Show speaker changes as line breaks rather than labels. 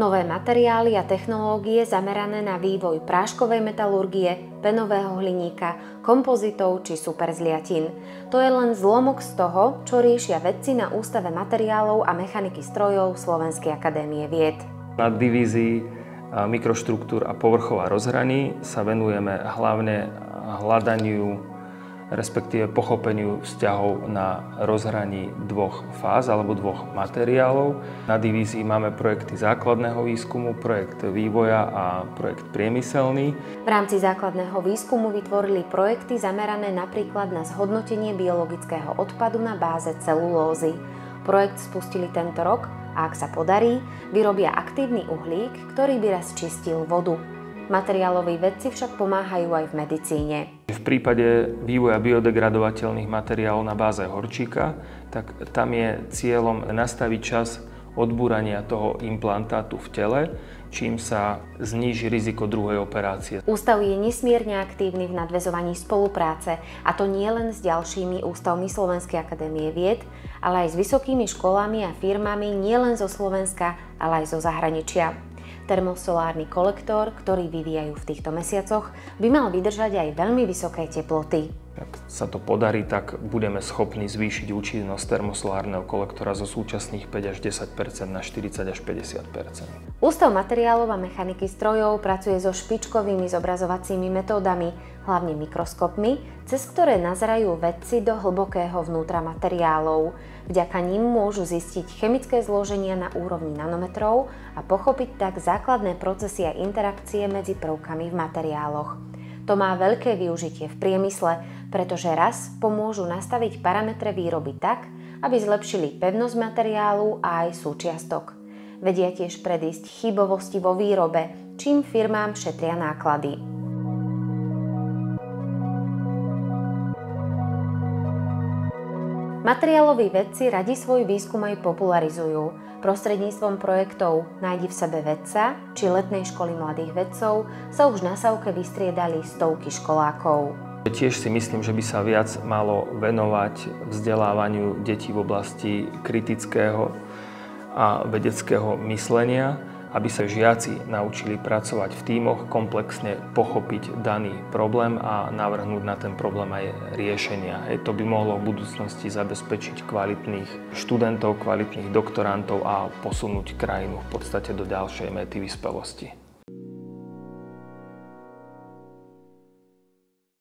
Nové materiály a technológie zamerané na vývoj práškovej metalurgie, penového hliníka, kompozitov či superzliatin. To je len zlomok z toho, čo riešia vedci na Ústave materiálov a mechaniky strojov Slovenskej akadémie vied.
Na divízii mikroštruktúr a povrchov a rozhraní sa venujeme hlavne hľadaniu, respektíve pochopeniu vzťahov na rozhraní dvoch fáz alebo dvoch materiálov. Na divízii máme projekty základného výskumu, projekt vývoja a projekt priemyselný.
V rámci základného výskumu vytvorili projekty zamerané napríklad na zhodnotenie biologického odpadu na báze celulózy. Projekt spustili tento rok a ak sa podarí, vyrobia aktívny uhlík, ktorý by raz čistil vodu. Materiáloví vedci však pomáhajú aj v medicíne.
V prípade vývoja biodegradovateľných materiálov na báze horčíka, tak tam je cieľom nastaviť čas odbúrania toho implantátu v tele, čím sa zníži riziko druhej operácie.
Ústav je nesmierne aktívny v nadväzovaní spolupráce, a to nie len s ďalšími ústavmi Slovenskej akadémie vied, ale aj s vysokými školami a firmami nielen zo Slovenska, ale aj zo zahraničia. Termosolárny kolektor, ktorý vyvíjajú v týchto mesiacoch, by mal vydržať aj veľmi vysoké teploty.
Ak sa to podarí, tak budeme schopní zvýšiť účinnosť termosolárneho kolektora zo súčasných 5 až 10% na 40 až 50%.
Ústav materiálov a mechaniky strojov pracuje so špičkovými zobrazovacími metódami, hlavne mikroskopmi, cez ktoré nazerajú vedci do hlbokého vnútra materiálov. Vďaka nim môžu zistiť chemické zloženia na úrovni nanometrov a pochopiť tak základné procesy a interakcie medzi prvkami v materiáloch. To má veľké využitie v priemysle, pretože raz pomôžu nastaviť parametre výroby tak, aby zlepšili pevnosť materiálu a aj súčiastok. Vedia tiež predísť chybovosti vo výrobe, čím firmám šetria náklady. Materiáloví vedci radi svoj výskum aj popularizujú. Prostredníctvom projektov Nájdi v sebe vedca či Letnej školy mladých vedcov sa už na Savke vystriedali stovky školákov.
Tiež si myslím, že by sa viac malo venovať vzdelávaniu detí v oblasti kritického a vedeckého myslenia, aby sa žiaci naučili pracovať v tímoch, komplexne pochopiť daný problém a navrhnúť na ten problém aj riešenia. To by mohlo v budúcnosti zabezpečiť kvalitných študentov, kvalitných doktorantov a posunúť krajinu v podstate do ďalšej mety vyspelosti.